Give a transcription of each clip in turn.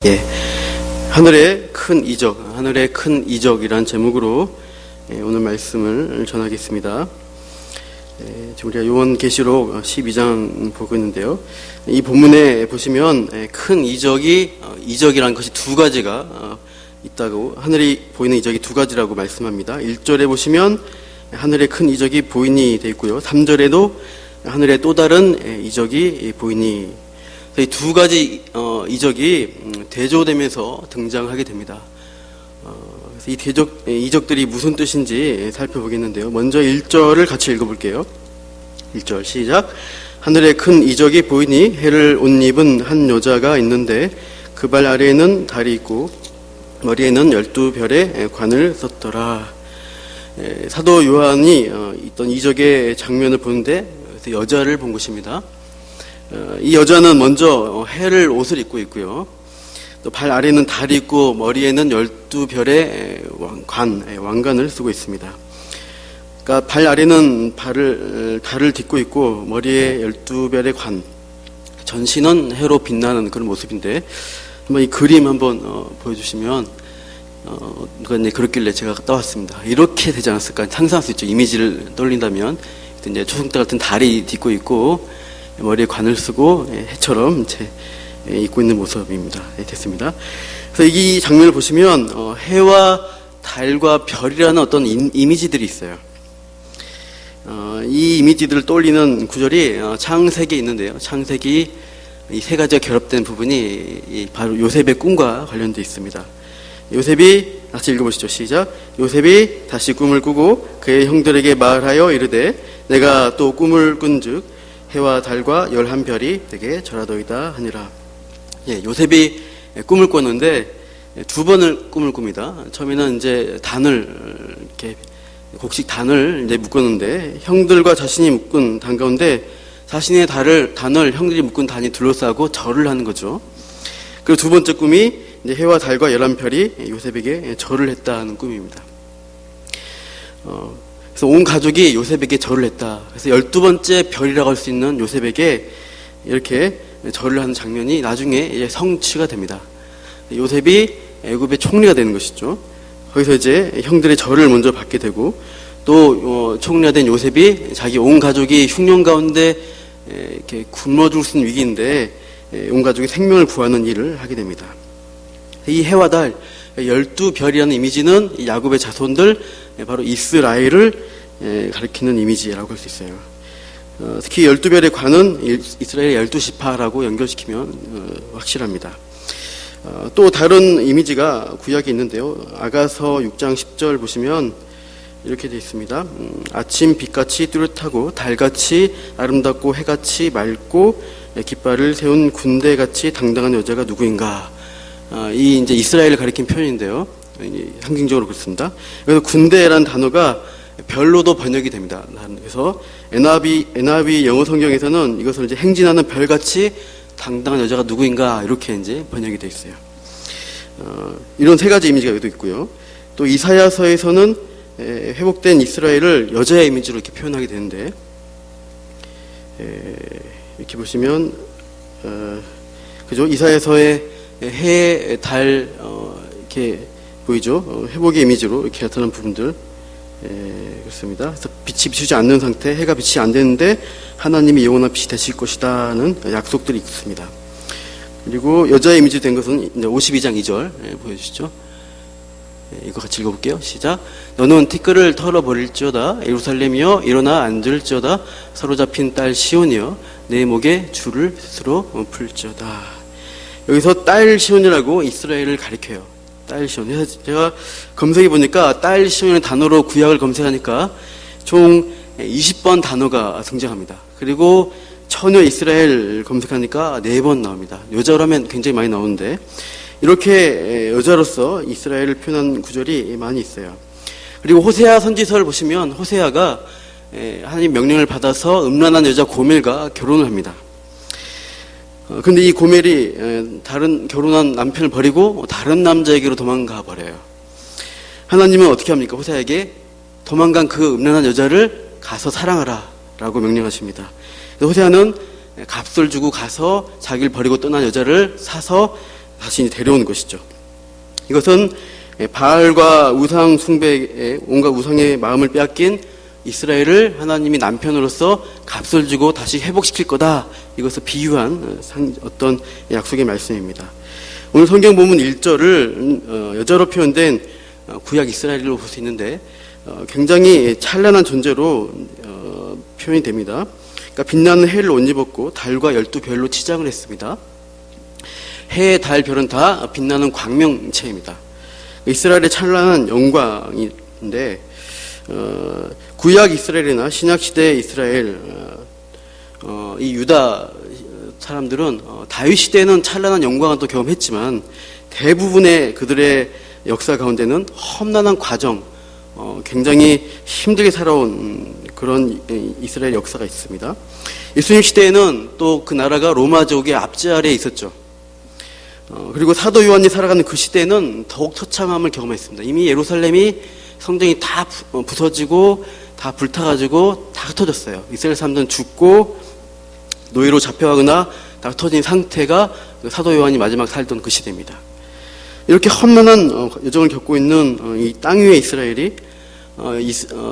예, 하늘의 큰 이적, 하늘의 큰 이적이란 제목으로 오늘 말씀을 전하겠습니다. 지금 우리가 요한계시록 12장 보고 있는데요. 이 본문에 보시면 큰 이적이라는 것이 두 가지가 있다고, 하늘이 보이는 이적이 두 가지라고 말씀합니다. 1절에 보시면 하늘의 큰 이적이 보이니 되어 있고요. 3절에도 하늘의 또 다른 이적이 보이니, 이 두 가지 이적이 대조되면서 등장하게 됩니다. 그래서 이 이적들이 무슨 뜻인지 살펴보겠는데요. 먼저 1절을 같이 읽어볼게요. 1절 시작. 하늘에 큰 이적이 보이니 해를 옷 입은 한 여자가 있는데 그 발 아래에는 달이 있고 머리에는 12별의 관을 썼더라. 사도 요한이 있던 이적의 장면을 보는데 여자를 본 것입니다. 이 여자는 먼저 해를 옷을 입고 있고요. 또 발 아래는 달이 있고 머리에는 12별의 왕관을 쓰고 있습니다. 그러니까 발 아래는 달을 딛고 있고 머리에 12별의 관, 전신은 해로 빛나는 그런 모습인데, 한번 이 그림 한번 보여주시면 누가 이제 그렇길래 제가 떠왔습니다. 이렇게 되지 않았을까 상상할 수 있죠. 이미지를 떠올린다면 이제 초승달 같은 달이 딛고 있고 머리에 관을 쓰고 해처럼 입고 있는 모습입니다. 됐습니다. 그래서 이 장면을 보시면 해와 달과 별이라는 어떤 이미지들이 있어요. 이 이미지들을 떠올리는 구절이 창세기에 있는데요. 창세기 이 세 가지가 결합된 부분이 바로 요셉의 꿈과 관련되어 있습니다. 요셉이 같이 읽어보시죠. 시작. 요셉이 다시 꿈을 꾸고 그의 형들에게 말하여 이르되 내가 또 꿈을 꾼즉 해와 달과 11별이 되게 절하더이다 하니라. 요셉이 꿈을 꿨는데 두 번을 꿈을 꿉니다. 처음에는 이제 곡식 단을 이제 묶었는데 형들과 자신이 묶은 단 가운데 자신의 단을 형들이 묶은 단이 둘러싸고 절을 하는 거죠. 그리고 두 번째 꿈이 이제 해와 달과 11별이 요셉에게 절을 했다는 꿈입니다. 그래서 온 가족이 요셉에게 절을 했다. 그래서 12번째 별이라고 할 수 있는 요셉에게 이렇게 절을 하는 장면이 나중에 이제 성취가 됩니다. 요셉이 애굽의 총리가 되는 것이죠. 거기서 이제 형들의 절을 먼저 받게 되고, 또 총리가 된 요셉이 자기 온 가족이 흉년 가운데 이렇게 굶어 죽을 수 있는 위기인데 온 가족이 생명을 구하는 일을 하게 됩니다. 이 해와 달 12별이라는 이미지는 야곱의 자손들, 바로 이스라엘을 가리키는 이미지라고 할 수 있어요. 특히 12별의 관은 이스라엘의 12지파라고 연결시키면 확실합니다. 또 다른 이미지가 구약에 있는데요. 아가서 6장 10절 보시면 이렇게 되어 있습니다. 아침 빛같이 뚜렷하고 달같이 아름답고 해같이 맑고 깃발을 세운 군대같이 당당한 여자가 누구인가. 이 이제 이스라엘을 가리킨 표현인데요. 상징적으로 그렇습니다. 그래서 군대라는 단어가 별로도 번역이 됩니다. 그래서 NIV 영어 성경에서는 이것을 이제 행진하는 별같이 당당한 여자가 누구인가 이렇게 이제 번역이 되어 있어요. 이런 세 가지 이미지가 여기도 있고요. 또 이사야서에서는 회복된 이스라엘을 여자의 이미지로 이렇게 표현하게 되는데, 이렇게 보시면 그죠? 이사야서의 해, 달 이렇게 보이죠? 회복의 이미지로 이렇게 나타난 부분들. 그렇습니다. 그래서 빛이 비추지 않는 상태, 해가 빛이 안 되는데 하나님이 영원한 빛이 되실 것이다는 약속들이 있습니다. 그리고 여자의 이미지 된 것은 이제 52장 2절 보여주시죠. 이거 같이 읽어볼게요. 시작. 너는 티끌을 털어버릴지어다. 예루살렘이여 일어나 앉을지어다. 사로잡힌 딸 시온이여 내 목에 줄을 스스로 풀지어다. 여기서 딸 시온이라고 이스라엘을 가리켜요. 딸 시온. 그래서 제가 검색해 보니까 딸 시온의 단어로 구약을 검색하니까 총 20번 단어가 등장합니다. 그리고 처녀 이스라엘 검색하니까 4번 나옵니다. 여자로 하면 굉장히 많이 나오는데, 이렇게 여자로서 이스라엘을 표현한 구절이 많이 있어요. 그리고 호세아 선지서를 보시면 호세아가 하나님 명령을 받아서 음란한 여자 고멜과 결혼을 합니다. 근데 이 고멜이 다른 결혼한 남편을 버리고 다른 남자에게로 도망가 버려요. 하나님은 어떻게 합니까? 호세아에게 도망간 그 음란한 여자를 가서 사랑하라 라고 명령하십니다. 호세아는 값을 주고 가서 자기를 버리고 떠난 여자를 사서 다시 데려온 것이죠. 이것은 바알과 우상 숭배에 온갖 우상의 마음을 빼앗긴 이스라엘을 하나님이 남편으로서 값을 주고 다시 회복시킬 거다. 이것을 비유한 어떤 약속의 말씀입니다. 오늘 성경 본문 1절을 여자로 표현된 구약 이스라엘로 볼 수 있는데 굉장히 찬란한 존재로 표현이 됩니다. 그러니까 빛나는 해를 옷 입었고 달과 12별로 치장을 했습니다. 해, 달, 별은 다 빛나는 광명체입니다. 이스라엘의 찬란한 영광인데 구약 이스라엘이나 신약 시대의 이스라엘 이 유다 사람들은 다윗 시대에는 찬란한 영광을 또 경험했지만 대부분의 그들의 역사 가운데는 험난한 과정, 굉장히 힘들게 살아온 그런 이스라엘 역사가 있습니다. 예수님 시대에는 또 그 나라가 로마 제국의 압제 아래에 있었죠. 그리고 사도 요한이 살아가는 그 시대에는 더욱 처참함을 경험했습니다. 이미 예루살렘이 성전이 다 부서지고 다 불타가지고 다 흩어졌어요. 이스라엘 사람들은 죽고 노예로 잡혀가거나 다 흩어진 상태가 사도 요한이 마지막 살던 그 시대입니다. 이렇게 험난한 여정을 겪고 있는 이 땅 위의 이스라엘이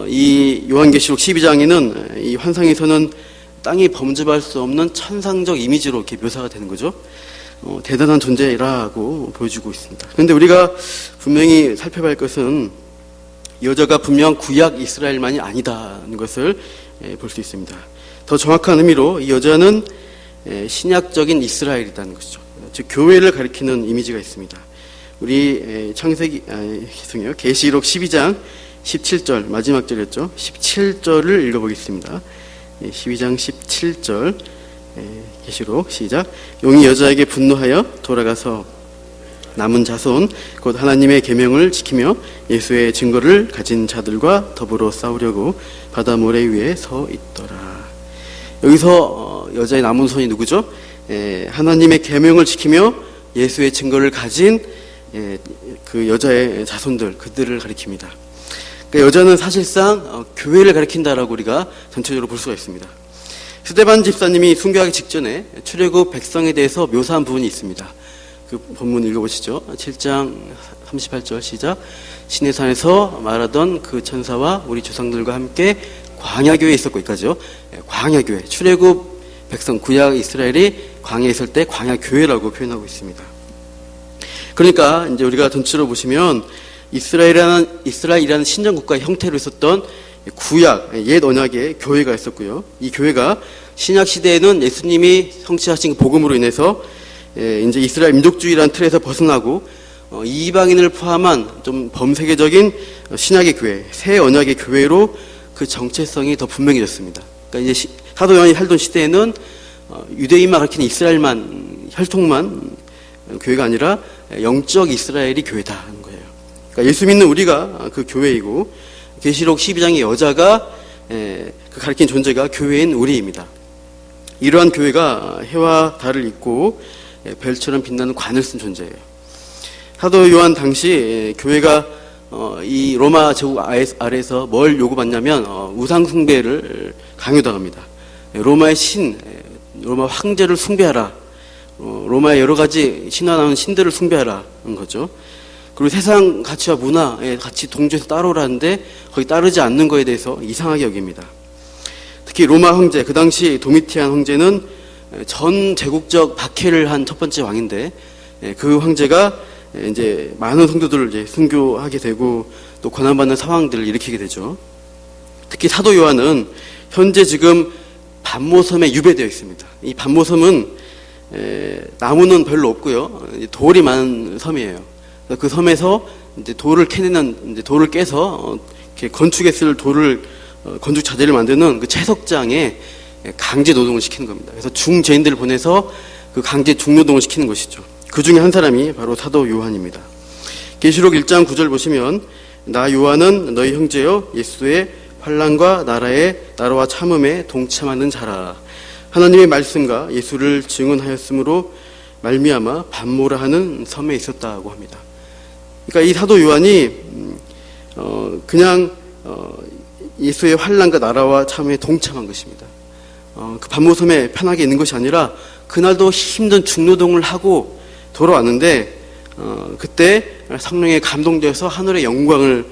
이 요한계시록 12장에는 이 환상에서는 땅이 범접할 수 없는 천상적 이미지로 이렇게 묘사가 되는 거죠. 대단한 존재라고 보여주고 있습니다. 그런데 우리가 분명히 살펴봐야 할 것은 이 여자가 분명 구약 이스라엘만이 아니다는 것을 볼 수 있습니다. 더 정확한 의미로 이 여자는 신약적인 이스라엘이라는 것이죠. 즉 교회를 가리키는 이미지가 있습니다. 우리 계시록 12장 17절 마지막 절이었죠. 17절을 읽어보겠습니다. 12장 17절 계시록 시작. 용이 여자에게 분노하여 돌아가서 남은 자손 곧 하나님의 계명을 지키며 예수의 증거를 가진 자들과 더불어 싸우려고 바다 모래 위에 서 있더라. 여기서 여자의 남은 손이 누구죠? 하나님의 계명을 지키며 예수의 증거를 가진 그 여자의 자손들, 그들을 가리킵니다. 그러니까 여자는 사실상 교회를 가리킨다라고 우리가 전체적으로 볼 수가 있습니다. 스데반 집사님이 순교하기 직전에 출애굽 백성에 대해서 묘사한 부분이 있습니다. 그 본문 읽어보시죠. 7장 38절 시작. 시내산에서 말하던 그 천사와 우리 조상들과 함께 광야교회에 있었고, 여기까지요. 광야교회, 출애굽 백성 구약 이스라엘이 광야에 있을 때 광야교회라고 표현하고 있습니다. 그러니까 이제 우리가 전체로 보시면 이스라엘이라는 신정국가의 형태로 있었던 구약, 옛 언약의 교회가 있었고요. 이 교회가 신약 시대에는 예수님이 성취하신 복음으로 인해서 이제 이스라엘 민족주의라는 틀에서 벗어나고 이방인을 포함한 좀 범세계적인 신약의 교회, 새 언약의 교회로 그 정체성이 더 분명해졌습니다. 그러니까 이제 사도 요한이 살던 시대에는 유대인만 가리키는 이스라엘만 혈통만 교회가 아니라 영적 이스라엘이 교회다 하는 거예요. 그러니까 예수 믿는 우리가 그 교회이고 계시록 12장의 여자가 그 가리킨 존재가 교회인 우리입니다. 이러한 교회가 해와 달을 잇고 별처럼 빛나는 관을 쓴 존재예요. 사도 요한 당시 교회가 이 로마 제국 아래에서 뭘 요구받냐면 우상 숭배를 강요당합니다. 로마의 신, 로마 황제를 숭배하라. 로마의 여러 가지 신화나온 신들을 숭배하라는 거죠. 그리고 세상 가치와 문화에 같이 동조해서 따라오라는데 거기 따르지 않는 거에 대해서 이상하게 여깁니다. 특히 로마 황제, 그 당시 도미티안 황제는 전 제국적 박해를 한 첫 번째 왕인데 그 황제가 이제 많은 성도들을 이제 순교하게 되고 또 고난받는 상황들을 일으키게 되죠. 특히 사도 요한은 현재 지금 반모섬에 유배되어 있습니다. 이 반모섬은 나무는 별로 없고요, 돌이 많은 섬이에요. 그 섬에서 이제 돌을 캐내는, 이제 돌을 깨서 이렇게 건축에 쓸 돌을 건축 자재를 만드는 그 채석장에 강제 노동을 시키는 겁니다. 그래서 중죄인들을 보내서 그 강제 중노동을 시키는 것이죠. 그 중에 한 사람이 바로 사도 요한입니다. 계시록 1장 9절 보시면 나 요한은 너희 형제여 예수의 환난과 나라와 참음에 동참하는 자라. 하나님의 말씀과 예수를 증언하였으므로 말미암아 반모라 하는 섬에 있었다고 합니다. 그러니까 이 사도 요한이 그냥 예수의 환난과 나라와 참음에 동참한 것입니다. 그 반모섬에 편하게 있는 것이 아니라 그날도 힘든 중노동을 하고 돌아왔는데 그때 성령에 감동되어서 하늘의 영광을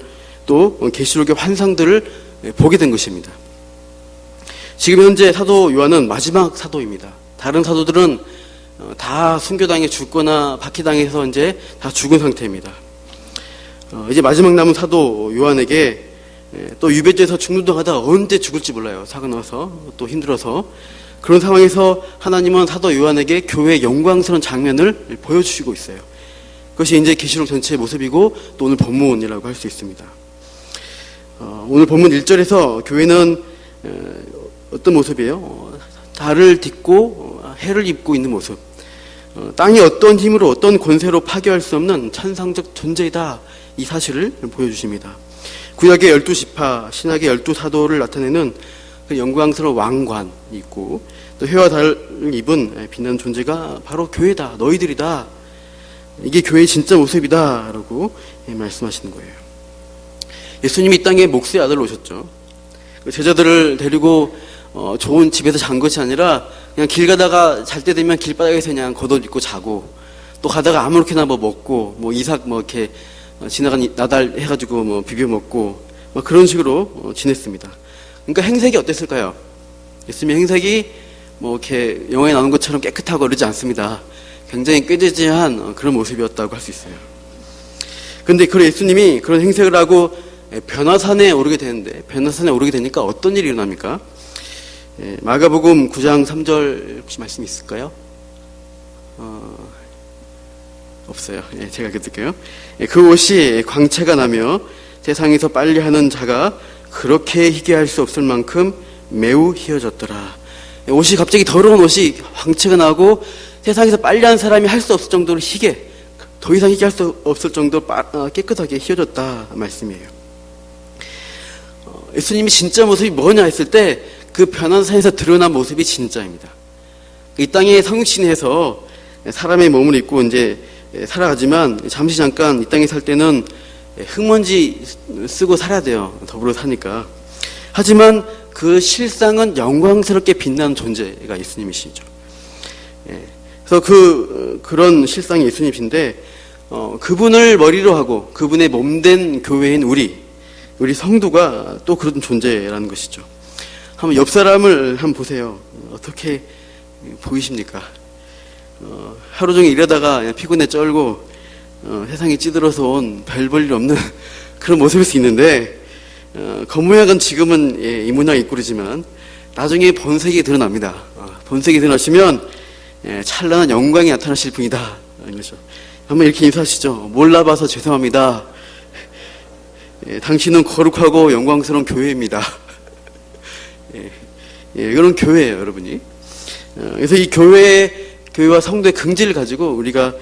또 계시록의 환상들을 보게 된 것입니다. 지금 현재 사도 요한은 마지막 사도입니다. 다른 사도들은 다 순교당해 죽거나 박해당해서 이제 다 죽은 상태입니다. 이제 마지막 남은 사도 요한에게 또 유배지에서 죽는다 하다가 언제 죽을지 몰라요. 사고 나서 또 힘들어서. 그런 상황에서 하나님은 사도 요한에게 교회의 영광스러운 장면을 보여주시고 있어요. 그것이 이제 계시록 전체의 모습이고 또 오늘 본문이라고 할 수 있습니다. 오늘 본문 1절에서 교회는 어떤 모습이에요? 달을 딛고 해를 입고 있는 모습. 땅이 어떤 힘으로 어떤 권세로 파괴할 수 없는 천상적 존재이다. 이 사실을 보여주십니다. 구약의 12지파, 신약의 12사도를 나타내는 그 영광스러운 왕관이 있고 또 해와 달을 입은 빛나는 존재가 바로 교회다. 너희들이다. 이게 교회의 진짜 모습이다. 라고 말씀하시는 거예요. 예수님이 이 땅에 목수의 아들로 오셨죠. 제자들을 데리고 좋은 집에서 잔 것이 아니라 그냥 길 가다가 잘 때 되면 길바닥에서 그냥 겉옷 입고 자고 또 가다가 아무렇게나 뭐 먹고 뭐 이삭 뭐 이렇게 지나간 나달 해가지고 뭐 비벼 먹고 뭐 그런 식으로 지냈습니다. 그러니까 행색이 어땠을까요? 예수님의 행색이 뭐 이렇게 영화에 나오는 것처럼 깨끗하고 그러지 않습니다. 굉장히 꾀지지한 그런 모습이었다고 할 수 있어요. 그런데 그 예수님이 그런 행색을 하고 변화산에 오르게 되는데 변화산에 오르게 되니까 어떤 일이 일어납니까? 마가복음 9장 3절 혹시 말씀 있을까요? 없어요. 제가 읽을게요. 그 옷이 광채가 나며 세상에서 빨리 하는 자가 그렇게 희게 할 수 없을 만큼 매우 희어졌더라. 옷이 갑자기 더러운 옷이 광채가 나고 세상에서 빨리 하는 사람이 할 수 없을 정도로 희게, 더 이상 희게 할 수 없을 정도로 깨끗하게 희어졌다 말씀이에요. 예수님이 진짜 모습이 뭐냐 했을 때 그 변화산에서 드러난 모습이 진짜입니다. 이 땅에 성육신해서 사람의 몸을 입고 이제 살아가지만 잠시 잠깐 이 땅에 살 때는 흙먼지 쓰고 살아야 돼요. 더불어 사니까. 하지만 그 실상은 영광스럽게 빛나는 존재가 예수님이시죠. 그래서 그런 실상이 예수님이신데 그분을 머리로 하고 그분의 몸된 교회인 우리 성도가 또 그런 존재라는 것이죠. 한번 옆 사람을 한번 보세요. 어떻게 보이십니까? 하루 종일 일하다가 그냥 피곤해 쩔고 세상에 찌들어서 온 별 볼 일 없는 그런 모습일 수 있는데 겉모양은 지금은 이 모양 입고 그러지만 나중에 본색이 드러납니다. 본색이 드러나시면 찬란한 영광이 나타나실 분이다. 그렇죠. 한번 이렇게 인사하시죠. 몰라봐서 죄송합니다. 당신은 거룩하고 영광스러운 교회입니다. 이런 교회예요, 여러분이. 그래서 이 교회와 성도의 긍지를 가지고 우리가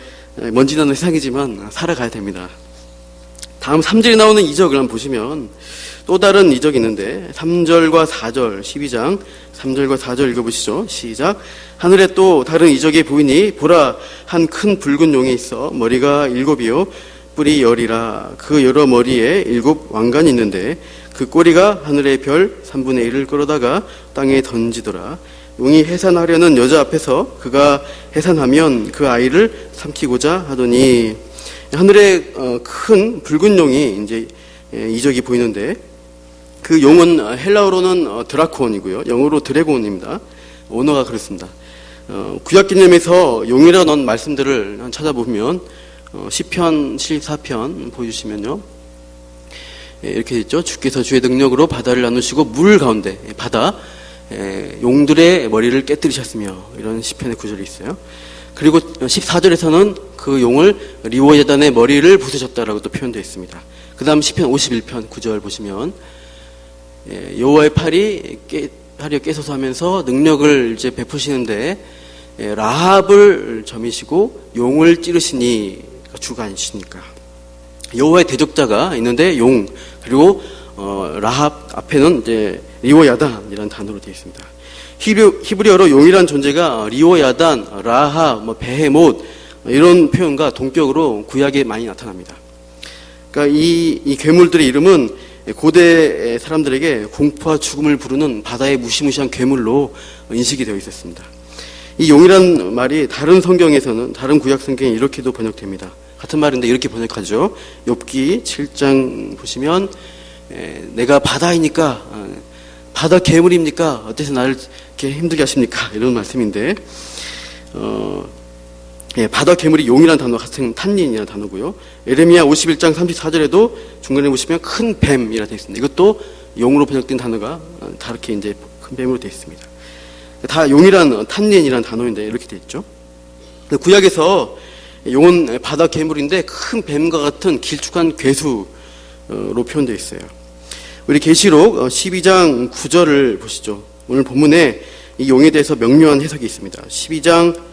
먼지 나는 세상이지만 살아가야 됩니다. 다음 3절에 나오는 이적을 한번 보시면 또 다른 이적이 있는데 3절과 4절 12장 3절과 4절 읽어보시죠. 시작. 하늘에 또 다른 이적이 보이니 보라 한 큰 붉은 용이 있어 머리가 7이요 뿔이 10이라. 그 여러 머리에 7 왕관이 있는데 그 꼬리가 하늘의 별 3분의 1을 끌어다가 땅에 던지더라. 용이 해산하려는 여자 앞에서 그가 해산하면 그 아이를 삼키고자 하더니 하늘에 큰 붉은 용이 이제 이적이 보이는데 그 용은 헬라어로는 드라콘이고요. 영어로 드래곤입니다. 언어가 그렇습니다. 구약 개념에서 용이라고 넣은 말씀들을 찾아보면 시편 74편 보여주시면요. 이렇게 있죠. 주께서 주의 능력으로 바다를 나누시고 물 가운데 바다 용들의 머리를 깨뜨리셨으며 이런 시편의 구절이 있어요. 그리고 14절에서는 그 용을 리오야단의 머리를 부수셨다라고 또 표현되어 있습니다. 그 다음 시편 51편 9절 보시면 여호와의 팔이 하려 깨서서 하면서 능력을 이제 베푸시는데 라합을 점이시고 용을 찌르시니 주가 아니시니까 여호와의 대적자가 있는데 용 그리고 라합 앞에는 이제 리오야단이라는 단어로 되어 있습니다. 히브리어로 용이란 존재가 리오야단, 라합, 베헤못 이런 표현과 동격으로 구약에 많이 나타납니다. 그러니까 이 괴물들의 이름은 고대 사람들에게 공포와 죽음을 부르는 바다의 무시무시한 괴물로 인식이 되어 있었습니다. 이 용이란 말이 다른 성경에서는, 다른 구약 성경에 이렇게도 번역됩니다. 같은 말인데 이렇게 번역하죠. 욥기 7장 보시면 내가 바다이니까, 바다 괴물입니까? 어때서 나를 이렇게 힘들게 하십니까? 이런 말씀인데, 바다 괴물이 용이라는 단어 같은 탄닌이라는 단어고요. 에레미야 51장 34절에도 중간에 보시면 큰 뱀이라 되어 있습니다. 이것도 용으로 번역된 단어가 다르게 이제 큰 뱀으로 되어 있습니다. 다 용이란 탄닌이라는 단어인데 이렇게 되어 있죠. 구약에서 용은 바다 괴물인데 큰 뱀과 같은 길쭉한 괴수로 표현되어 있어요. 우리 계시록 12장 9절을 보시죠. 오늘 본문에 이 용에 대해서 명료한 해석이 있습니다. 12장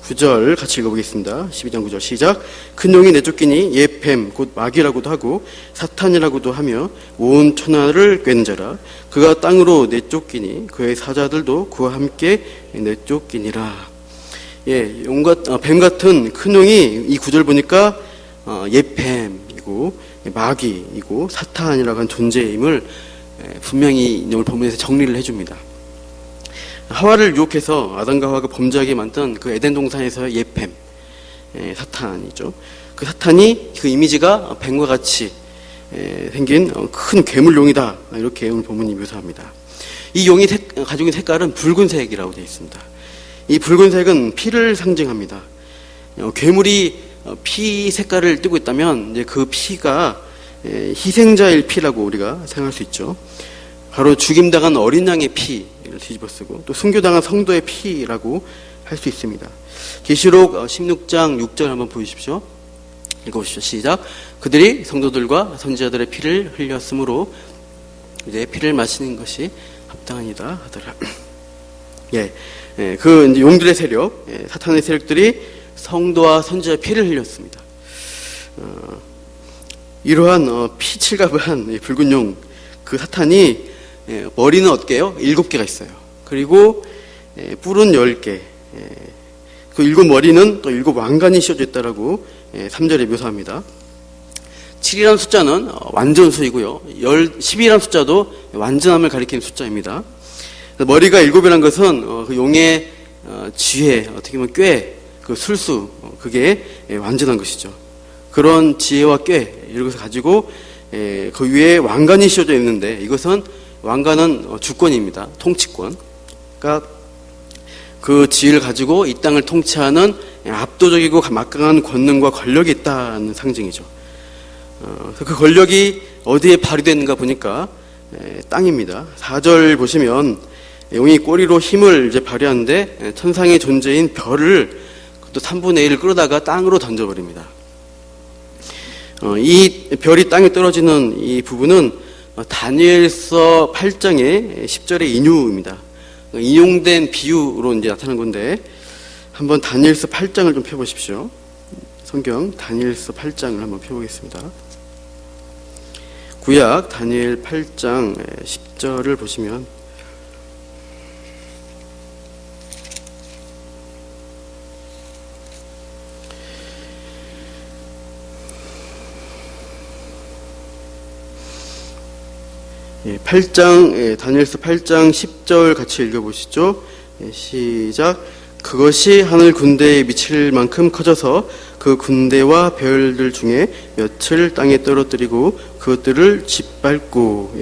9절 같이 읽어보겠습니다. 12장 9절 시작. 큰 용이 내쫓기니 옛 뱀 곧 마귀라고도 하고 사탄이라고도 하며 온 천하를 꿰는 자라. 그가 땅으로 내쫓기니 그의 사자들도 그와 함께 내쫓기니라. 용과 뱀 같은 큰 용이 이 구절 보니까 옛 뱀이고 마귀이고 사탄이라고 한 존재임을 분명히 오늘 본문에서 정리를 해줍니다. 하와를 유혹해서 아담과 하와가 범죄하게 만든 그 에덴 동산에서의 옛 뱀, 사탄이죠. 그 사탄이 그 이미지가 뱀과 같이 생긴 큰 괴물용이다. 이렇게 오늘 본문이 묘사합니다. 이 용이 가지고 있는 색깔은 붉은색이라고 되어 있습니다. 이 붉은색은 피를 상징합니다. 괴물이 피 색깔을 띠고 있다면 이제 그 피가 희생자일 피라고 우리가 생각할 수 있죠. 바로 죽임당한 어린 양의 피를 뒤집어 쓰고 또 순교당한 성도의 피라고 할 수 있습니다. 계시록 16장 6절 한번 보여주십시오. 읽어보십시오. 시작. 그들이 성도들과 선지자들의 피를 흘렸으므로 이제 피를 마시는 것이 합당하니라 하더라. 그 이제 용들의 세력, 사탄의 세력들이 성도와 선지자의 피를 흘렸습니다. 이러한 피칠갑한 붉은 용, 그 사탄이 머리는 어떻게요? 7개가 있어요. 그리고 뿔은 10개. 그 7머리는 또 7왕관이 씌워져 있다라고 3절에 묘사합니다. 7이라는 숫자는 완전수이고요. 10이라는 숫자도 완전함을 가리키는 숫자입니다. 머리가 7이라는 것은 그 용의 지혜, 어떻게 보면 꾀, 그 술수, 그게 완전한 것이죠. 그런 지혜와 꾀, 이런 것을 가지고 그 위에 왕관이 씌워져 있는데, 이것은 왕관은 주권입니다. 통치권. 그러니까 그 지혜를 가지고 이 땅을 통치하는 압도적이고 막강한 권능과 권력이 있다는 상징이죠. 그 권력이 어디에 발휘되는가 보니까 땅입니다. 4절 보시면 용이 꼬리로 힘을 이제 발휘하는데 천상의 존재인 별을 또 3분의 1을 끌어다가 땅으로 던져버립니다. 이 별이 땅에 떨어지는 이 부분은 다니엘서 8장의 10절의 인유입니다. 인용된 비유로 이제 나타난 건데 한번 다니엘서 8장을 좀 펴보십시오. 성경 다니엘서 8장을 한번 펴보겠습니다. 구약 다니엘 8장 10절을 보시면 다니엘서 8장 10절 같이 읽어보시죠. 시작. 그것이 하늘 군대에 미칠 만큼 커져서 그 군대와 별들 중에 몇을 땅에 떨어뜨리고 그것들을 짓밟고,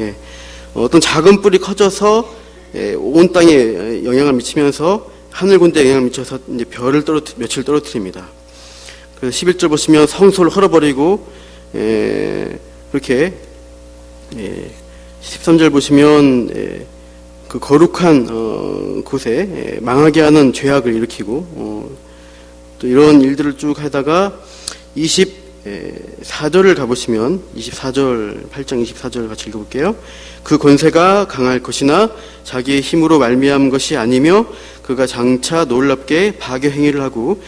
어떤 작은 뿔이 커져서 온 땅에 영향을 미치면서 하늘 군대에 영향을 미쳐서 이제 별을 몇을 떨어뜨립니다. 그래서 11절 보시면 성소를 헐어버리고 그렇게 13절 보시면 그 거룩한 곳에 망하게 하는 죄악을 일으키고 또 이런 일들을 쭉 하다가 24절을 가보시면 24절 8장 24절 같이 읽어볼게요. 그 권세가 강할 것이나 자기의 힘으로 말미암은 것이 아니며 그가 장차 놀랍게 파괴 행위를 하고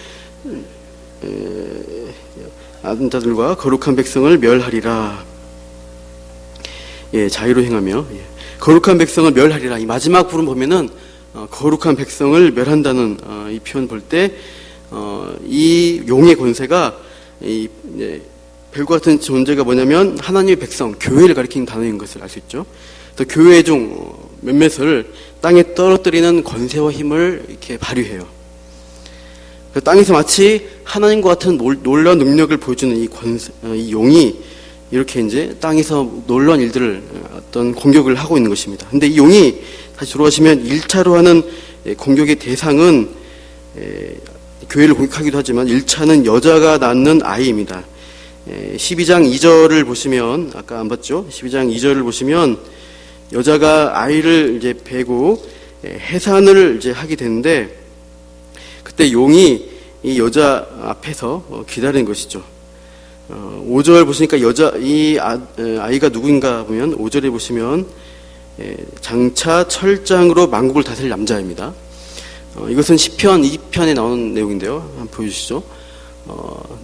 아둔 자들과 거룩한 백성을 멸하리라. 자유로 행하며 거룩한 백성을 멸하리라. 이 마지막 부분 보면은 거룩한 백성을 멸한다는 이 표현 볼 때 이 용의 권세가 이 별과 같은 존재가 뭐냐면 하나님의 백성, 교회를 가리키는 단어인 것을 알 수 있죠. 또 교회 중 몇몇을 땅에 떨어뜨리는 권세와 힘을 이렇게 발휘해요. 땅에서 마치 하나님과 같은 놀라운 능력을 보여주는 이 용이 이렇게 이제 땅에서 놀라운 일들을 어떤 공격을 하고 있는 것입니다. 근데 이 용이 다시 돌아가시면 1차로 하는 공격의 대상은 교회를 공격하기도 하지만 1차는 여자가 낳는 아이입니다. 12장 2절을 보시면, 아까 안 봤죠? 12장 2절을 보시면 여자가 아이를 이제 베고 해산을 이제 하게 되는데, 그때 용이 이 여자 앞에서 기다리는 것이죠. 5절 보시니까 아이가 누구인가 보면 5절에 보시면 장차 철장으로 만국을 다스릴 남자입니다. 이것은 시편 2편에 나오는 내용인데요. 한번 보여주시죠.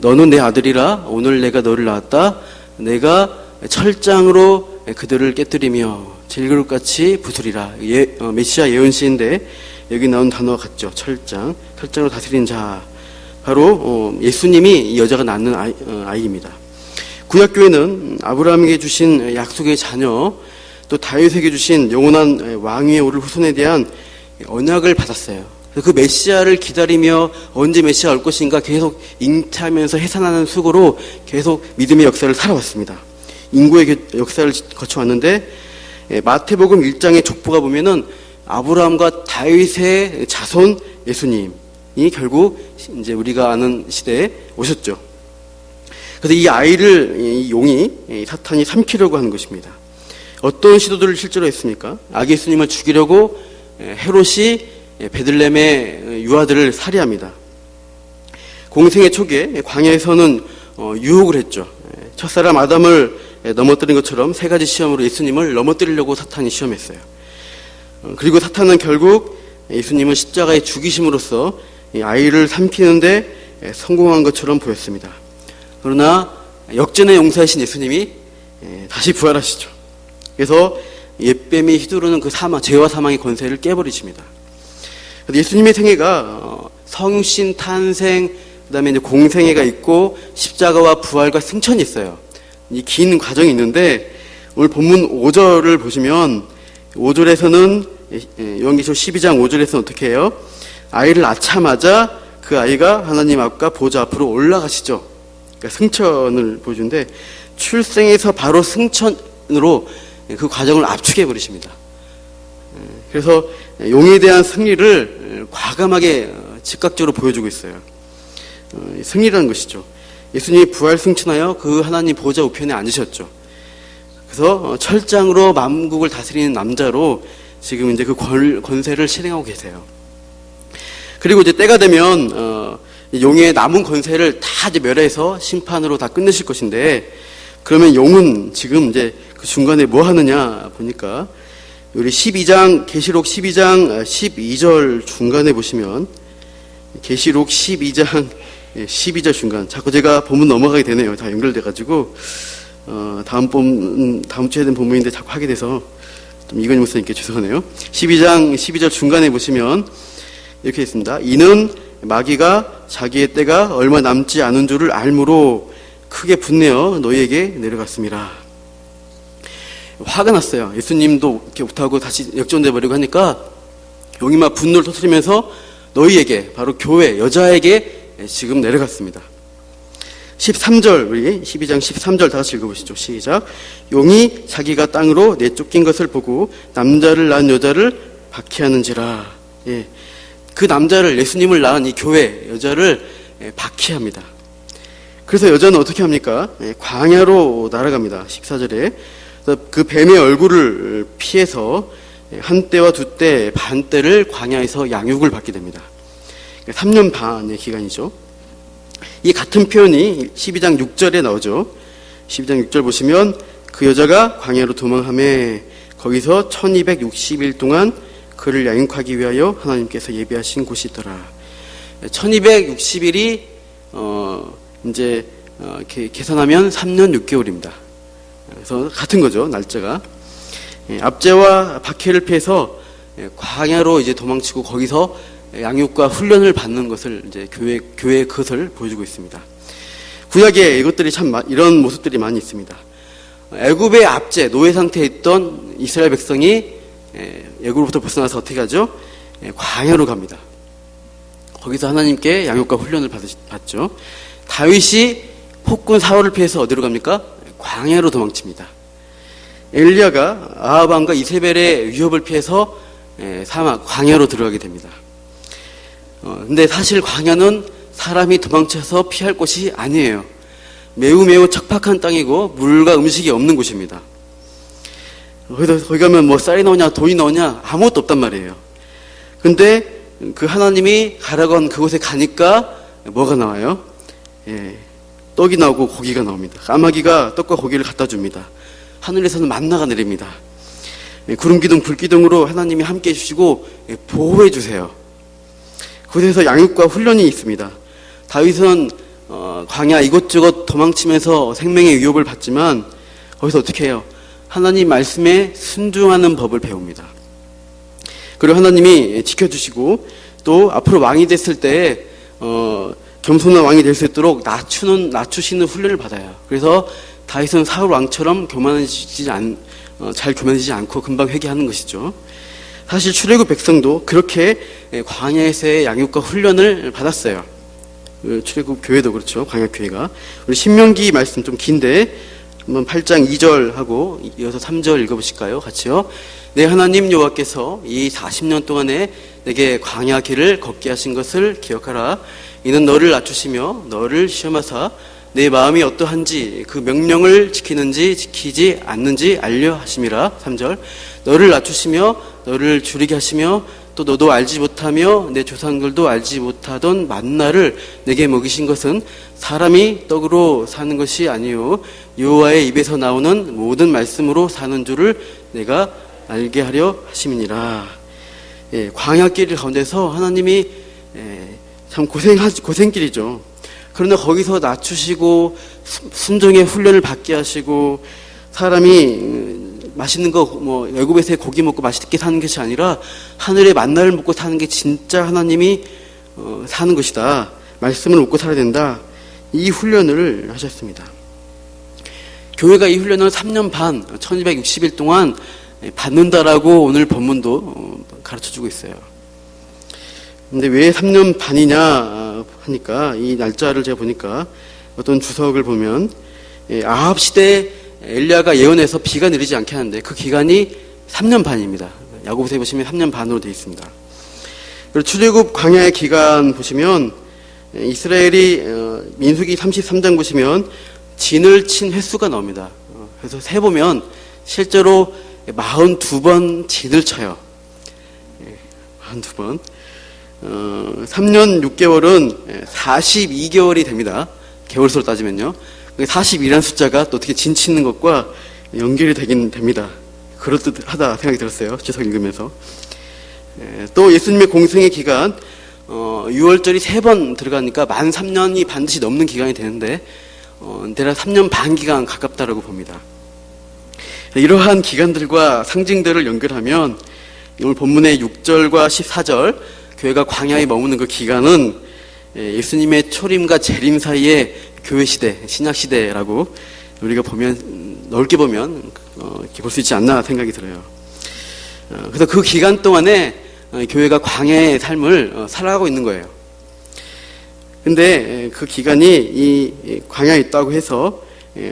너는 내 아들이라 오늘 내가 너를 낳았다. 내가 철장으로 그들을 깨뜨리며 질그릇같이 부수리라. 메시아 예언시인데 여기 나온 단어가 같죠. 철장으로 다스리는 자. 바로 예수님이 이 여자가 낳는 아이입니다. 구약교회는 아브라함에게 주신 약속의 자녀, 또 다윗에게 주신 영원한 왕위에 오를 후손에 대한 언약을 받았어요. 그 메시아를 기다리며 언제 메시아가 올 것인가 계속 잉태하면서 해산하는 수고로 계속 믿음의 역사를 살아왔습니다. 인구의 역사를 거쳐왔는데, 마태복음 1장의 족보가 보면은 아브라함과 다윗의 자손 예수님이 결국 이제 우리가 아는 시대에 오셨죠. 그래서 이 아이를 이 용이 사탄이 삼키려고 하는 것입니다. 어떤 시도들을 실제로 했습니까? 아기 예수님을 죽이려고 헤롯이 베들레헴의 유아들을 살해합니다. 공생의 초기에 광야에서는 유혹을 했죠. 첫사람 아담을 넘어뜨린 것처럼 세 가지 시험으로 예수님을 넘어뜨리려고 사탄이 시험했어요. 그리고 사탄은 결국 예수님을 십자가에 죽이심으로써 아이를 삼키는데 성공한 것처럼 보였습니다. 그러나 역전의 용사이신 예수님이 다시 부활하시죠. 그래서 옛뱀이 휘두르는 그 죄와 사망의 권세를 깨버리십니다. 예수님의 생애가 성신, 탄생, 그 다음에 이제 공생애가 있고 십자가와 부활과 승천이 있어요. 이 긴 과정이 있는데, 오늘 본문 5절을 보시면 5절에서는 요한계시록 12장 5절에서는 어떻게 해요? 아이를 낳자마자 그 아이가 하나님 앞과 보좌 앞으로 올라가시죠. 그러니까 승천을 보여주는데, 출생에서 바로 승천으로 그 과정을 압축해 버리십니다. 그래서 용에 대한 승리를 과감하게 즉각적으로 보여주고 있어요. 승리라는 것이죠. 예수님이 부활 승천하여 그 하나님 보좌 우편에 앉으셨죠. 그래서 철장으로 만국을 다스리는 남자로 지금 이제 그 권세를 실행하고 계세요. 그리고 이제 때가 되면 용의 남은 권세를 다 이제 멸해서 심판으로 다 끝내실 것인데, 그러면 용은 지금 이제 그 중간에 뭐 하느냐 보니까, 우리 계시록 12장 12절 중간에 보시면, 계시록 12장 12절 중간, 자꾸 제가 본문 넘어가게 되네요. 다 연결돼가지고 다음 주에 된 본문인데 자꾸 하게 돼서 좀 이건희 목사님께 죄송하네요. 12장 12절 중간에 보시면 이렇게 있습니다. 이는 마귀가 자기의 때가 얼마 남지 않은 줄을 알므로 크게 분내어 너희에게 내려갔습니다. 화가 났어요. 예수님도 이렇게 못하고 다시 역전돼 버리고 하니까 용이 막 분노를 터뜨리면서 너희에게, 바로 교회 여자에게 지금 내려갔습니다. 13절, 우리 12장 13절 다 같이 읽어보시죠. 시작. 용이 자기가 땅으로 내쫓긴 것을 보고 남자를 낳은 여자를 박해하는지라. 그 남자를, 예수님을 낳은 이 교회 여자를 박해합니다. 그래서 여자는 어떻게 합니까? 광야로 날아갑니다. 14절에 그 뱀의 얼굴을 피해서 한 때와 두 때, 반 때를 광야에서 양육을 받게 됩니다. 3년 반의 기간이죠. 이 같은 표현이 12장 6절에 나오죠. 12장 6절 보시면 그 여자가 광야로 도망하며 거기서 1260일 동안 그를 양육하기 위하여 하나님께서 예비하신 곳이 있더라. 1260일이 이제 이렇게 계산하면 3년 6개월입니다. 그래서 같은 거죠, 날짜가. 압제와 박해를 피해서 광야로 이제 도망치고 거기서 양육과 훈련을 받는 것을 이제 교회의 그것을 보여주고 있습니다. 구약에 이것들이 이런 모습들이 많이 있습니다. 애굽의 압제, 노예 상태에 있던 이스라엘 백성이 애굽으로부터 벗어나서 어떻게 하죠? 광야로 갑니다. 거기서 하나님께 양육과 훈련을 받죠. 다윗이 폭군 사울을 피해서 어디로 갑니까? 광야로 도망칩니다. 엘리야가 아합 왕과 이세벨의 위협을 피해서 사막 광야로 들어가게 됩니다. 근데 사실 광야는 사람이 도망쳐서 피할 곳이 아니에요. 매우 척박한 땅이고 물과 음식이 없는 곳입니다. 거기 가면 뭐 쌀이 나오냐 돈이 나오냐 아무것도 없단 말이에요. 근데 그 하나님이 가라고 한 그곳에 가니까 뭐가 나와요? 떡이 나오고 고기가 나옵니다. 까마귀가 떡과 고기를 갖다 줍니다. 하늘에서는 만나가 내립니다. 구름기둥 불기둥으로 하나님이 함께 해주시고 보호해 주세요. 그곳에서 양육과 훈련이 있습니다. 다윗은 광야 이곳저곳 도망치면서 생명의 위협을 받지만 거기서 어떻게 해요? 하나님 말씀에 순종하는 법을 배웁니다. 그리고 하나님이 지켜주시고 또 앞으로 왕이 됐을 때 겸손한 왕이 될 수 있도록 낮추시는 훈련을 받아요. 그래서 다윗은 사울 왕처럼 잘 교만해지지 않고 금방 회개하는 것이죠. 사실 출애굽 백성도 그렇게 광야에서의 양육과 훈련을 받았어요. 출애굽 교회도 그렇죠. 광야 교회가. 우리 신명기 말씀 좀 긴데 한번 8장 2절하고 이어서 3절 읽어보실까요? 같이요. 내 하나님 여호와께서 이 40년 동안에 내게 광야 길을 걷게 하신 것을 기억하라. 이는 너를 낮추시며 너를 시험하사 내 마음이 어떠한지 그 명령을 지키는지 지키지 않는지 알려 하심이라. 3절. 너를 낮추시며 너를 줄이게 하시며 또 너도 알지 못하며 내 조상들도 알지 못하던 만나를 내게 먹이신 것은 사람이 떡으로 사는 것이 아니요 여호와의 입에서 나오는 모든 말씀으로 사는 줄을 내가 알게 하려 하심이니라. 광야길 가운데서 하나님이 참 고생길이죠. 그러나 거기서 낮추시고 순종의 훈련을 받게 하시고 사람이 맛있는 거 애굽에서의 고기 먹고 맛있게 사는 것이 아니라 하늘의 만나를 먹고 사는 게 진짜 하나님이 사는 것이다. 말씀을 먹고 살아야 된다. 이 훈련을 하셨습니다. 교회가 이 훈련을 3년 반 1260일 동안 받는다라고 오늘 본문도 가르쳐주고 있어요. 근데 왜 3년 반이냐 하니까 이 날짜를 제가 보니까 어떤 주석을 보면 아합 시대 엘리야가 예언해서 비가 내리지 않게 하는데 그 기간이 3년 반입니다. 야고보서에 보시면 3년 반으로 되어 있습니다. 그리고 출애굽 광야의 기간 보시면 이스라엘이 민수기 33장 보시면 진을 친 횟수가 나옵니다. 그래서 세보면 실제로 42번 진을 쳐요. 42번. 3년 6개월은 42개월이 됩니다. 개월수로 따지면요. 42라는 숫자가 또 어떻게 진 치는 것과 연결이 되긴 됩니다. 그럴듯하다 생각이 들었어요. 주석 읽으면서. 또 예수님의 공생의 기간 6월절이 3번 들어가니까 만 3년이 반드시 넘는 기간이 되는데 대략 3년 반 기간 가깝다라고 봅니다. 이러한 기간들과 상징들을 연결하면 오늘 본문의 6절과 14절 교회가 광야에 머무는 그 기간은 예수님의 초림과 재림 사이의 교회 시대, 신약 시대라고 우리가 보면 넓게 보면 이렇게 볼 수 있지 않나 생각이 들어요. 그래서 그 기간 동안에 교회가 광야의 삶을 살아가고 있는 거예요. 근데 그 기간이 이 광야에 있다고 해서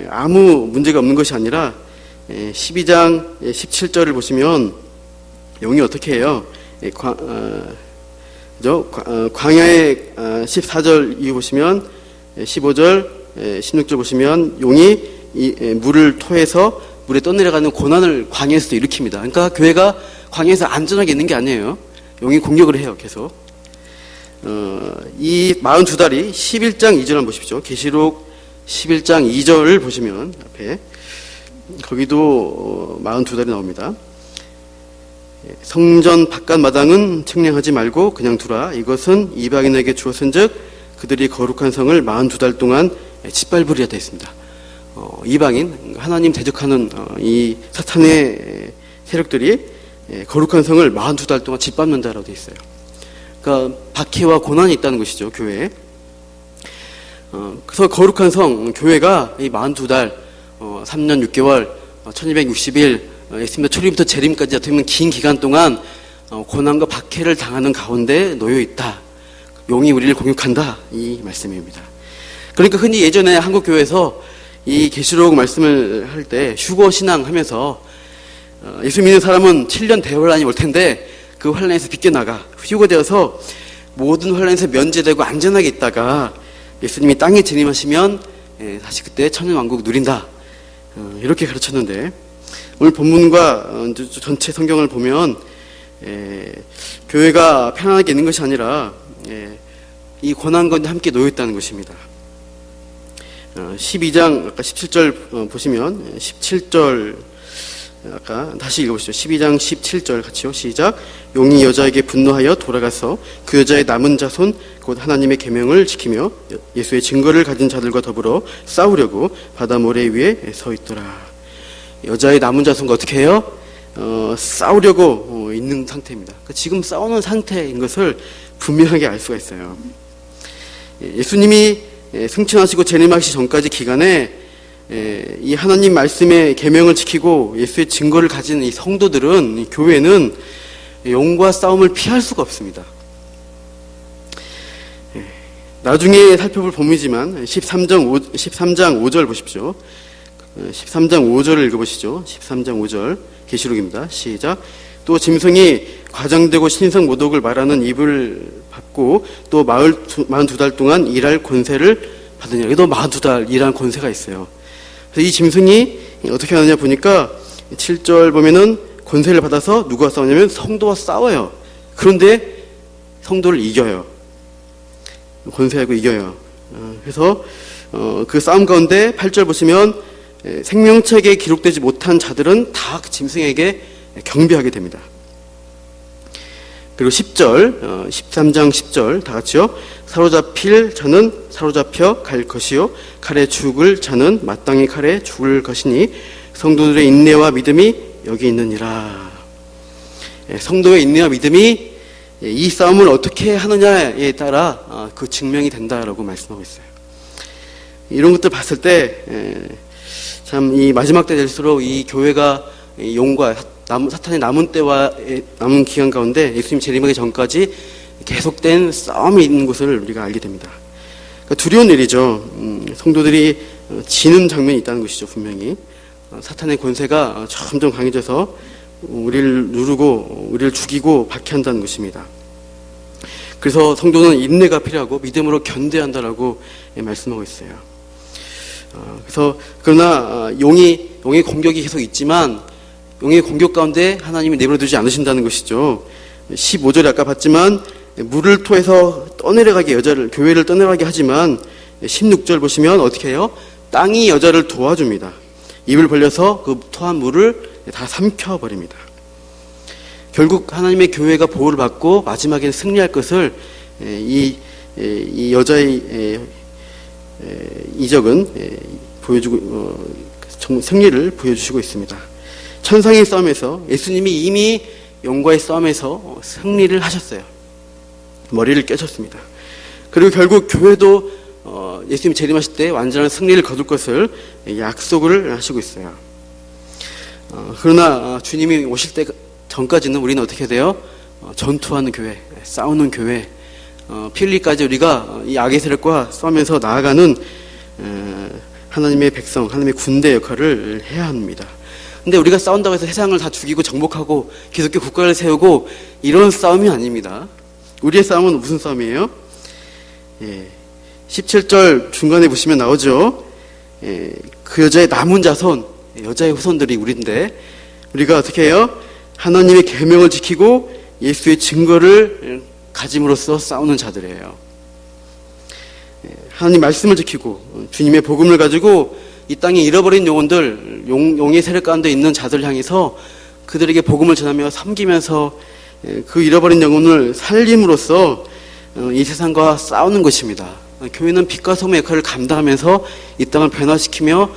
아무 문제가 없는 것이 아니라 12장 17절을 보시면 용이 어떻게 해요? 광야의 14절 이후 보시면 15절 16절 보시면 용이 이 물을 토해서 물에 떠내려가는 고난을 광야에서도 일으킵니다. 그러니까 교회가 광야에서 안전하게 있는 게 아니에요. 용이 공격을 해요. 계속. 이 42달이 11장 2절 한번 보십시오. 계시록 11장 2절을 보시면 앞에 거기도 42달이 나옵니다. 성전 바깥 마당은 측량하지 말고 그냥 두라. 이것은 이방인에게 주었은즉 그들이 거룩한 성을 42달 동안 짓밟으리라 되어 있습니다. 이방인 하나님 대적하는 이 사탄의 세력들이 거룩한 성을 42달 동안 짓밟는다라고 되어 있어요. 그러니까 박해와 고난이 있다는 것이죠. 교회에. 그래서 거룩한 성 교회가 이 42달 3년 6개월 1260일 예수님도 초림부터 재림까지 어떻게 보면 긴 기간 동안 고난과 박해를 당하는 가운데 놓여 있다. 용이 우리를 공격한다. 이 말씀입니다. 그러니까 흔히 예전에 한국 교회에서 이 계시록 말씀을 할 때 휴거 신앙 하면서 예수 믿는 사람은 7년 대환란이 올 텐데 그 환란에서 비껴나가 휴거되어서 모든 환란에서 면제되고 안전하게 있다가 예수님이 땅에 재림하시면 다시 그때 천년왕국 누린다. 이렇게 가르쳤는데 오늘 본문과 전체 성경을 보면 교회가 편안하게 있는 것이 아니라 이 고난 가운데 함께 놓여 있다는 것입니다. 12장 아까 17절 보시면 17절 아까 다시 읽어보시죠. 12장 17절 같이요. 시작. 용이 여자에게 분노하여 돌아가서 그 여자의 남은 자손 곧 하나님의 계명을 지키며 예수의 증거를 가진 자들과 더불어 싸우려고 바다 모래 위에 서 있더라. 여자의 남은 자손과 어떻게 해요? 싸우려고 있는 상태입니다. 그러니까 지금 싸우는 상태인 것을 분명하게 알 수가 있어요. 예수님이 승천하시고 재림하시기 전까지 기간에 이 하나님 말씀의 계명을 지키고 예수의 증거를 가진 이 성도들은, 이 교회는 용과 싸움을 피할 수가 없습니다. 나중에 살펴볼 본문이지만 13장 5절 보십시오. 13장 5절을 읽어보시죠. 13장 5절 계시록입니다. 시작. 또 짐승이 과장되고 신성 모독을 말하는 입을 받고 또 42달 동안 일할 권세를 받으냐. 여기도 42달 일할 권세가 있어요. 그래서 이 짐승이 어떻게 하느냐 보니까 7절 보면은 권세를 받아서 누구와 싸우냐면 성도와 싸워요. 그런데 성도를 이겨요. 권세하고 이겨요. 그래서 그 싸움 가운데 8절 보시면 생명책에 기록되지 못한 자들은 다 그 짐승에게 경배하게 됩니다. 그리고 10절, 13장 10절 다 같이요. 사로잡힐 자는 사로잡혀 갈 것이요 칼에 죽을 자는 마땅히 칼에 죽을 것이니 성도들의 인내와 믿음이 여기 있느니라. 성도의 인내와 믿음이 이 싸움을 어떻게 하느냐에 따라 그 증명이 된다라고 말씀하고 있어요. 이런 것들 봤을 때 참 이 마지막 때 될수록 이 교회가 용과 사탄의 남은 때와 남은 기간 가운데 예수님 재림하기 전까지 계속된 싸움이 있는 것을 우리가 알게 됩니다. 그러니까 두려운 일이죠. 성도들이 지는 장면이 있다는 것이죠. 분명히 사탄의 권세가 점점 강해져서 우리를 누르고 우리를 죽이고 박해한다는 것입니다. 그래서 성도는 인내가 필요하고 믿음으로 견뎌야 한다라고 말씀하고 있어요. 그래서 그러나 용의 공격이 계속 있지만 용의 공격 가운데 하나님이 내버려두지 않으신다는 것이죠. 15절에 아까 봤지만 물을 토해서 떠내려가게 교회를 떠내려가게 하지만 16절 보시면 어떻게 해요? 땅이 여자를 도와줍니다. 입을 벌려서 그 토한 물을 다 삼켜버립니다. 결국 하나님의 교회가 보호를 받고 마지막에는 승리할 것을 이 여자의 이적은 보여주고 승리를 보여주시고 있습니다. 천상의 싸움에서 예수님이 이미 용과의 싸움에서 승리를 하셨어요. 머리를 깨셨습니다. 그리고 결국 교회도 예수님 재림하실 때 완전한 승리를 거둘 것을 약속을 하시고 있어요. 그러나 주님이 오실 때 전까지는 우리는 어떻게 돼요? 전투하는 교회, 싸우는 교회, 피 흘리기까지 우리가 이 악의 세력과 싸우면서 나아가는 하나님의 백성, 하나님의 군대 역할을 해야 합니다. 근데 우리가 싸운다고 해서 세상을 다 죽이고 정복하고 기독교 국가를 세우고 이런 싸움이 아닙니다. 우리의 싸움은 무슨 싸움이에요? 17절 중간에 보시면 나오죠. 그 여자의 남은 자손, 여자의 후손들이 우리인데 우리가 어떻게 해요? 하나님의 계명을 지키고 예수의 증거를 가짐으로써 싸우는 자들이에요. 하나님 말씀을 지키고 주님의 복음을 가지고 이 땅에 잃어버린 영혼들, 용의 세력 가운데 있는 자들을 향해서 그들에게 복음을 전하며 섬기면서 그 잃어버린 영혼을 살림으로써 이 세상과 싸우는 것입니다. 교회는 빛과 소금의 역할을 감당하면서 이 땅을 변화시키며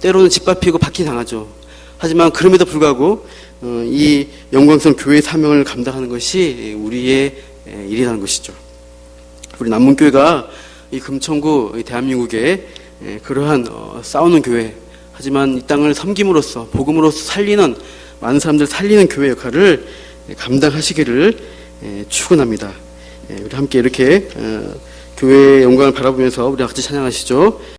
때로는 짓밟히고 박해당하죠. 하지만 그럼에도 불구하고 이 영광스러운 교회의 사명을 감당하는 것이 우리의 일이라는 것이죠. 우리 남문교회가 이 금천구 대한민국의 그러한 싸우는 교회, 하지만 이 땅을 섬김으로써 복음으로써 살리는 많은 사람들 살리는 교회 역할을 감당하시기를 축원합니다. 우리 함께 이렇게 교회의 영광을 바라보면서 우리 같이 찬양하시죠.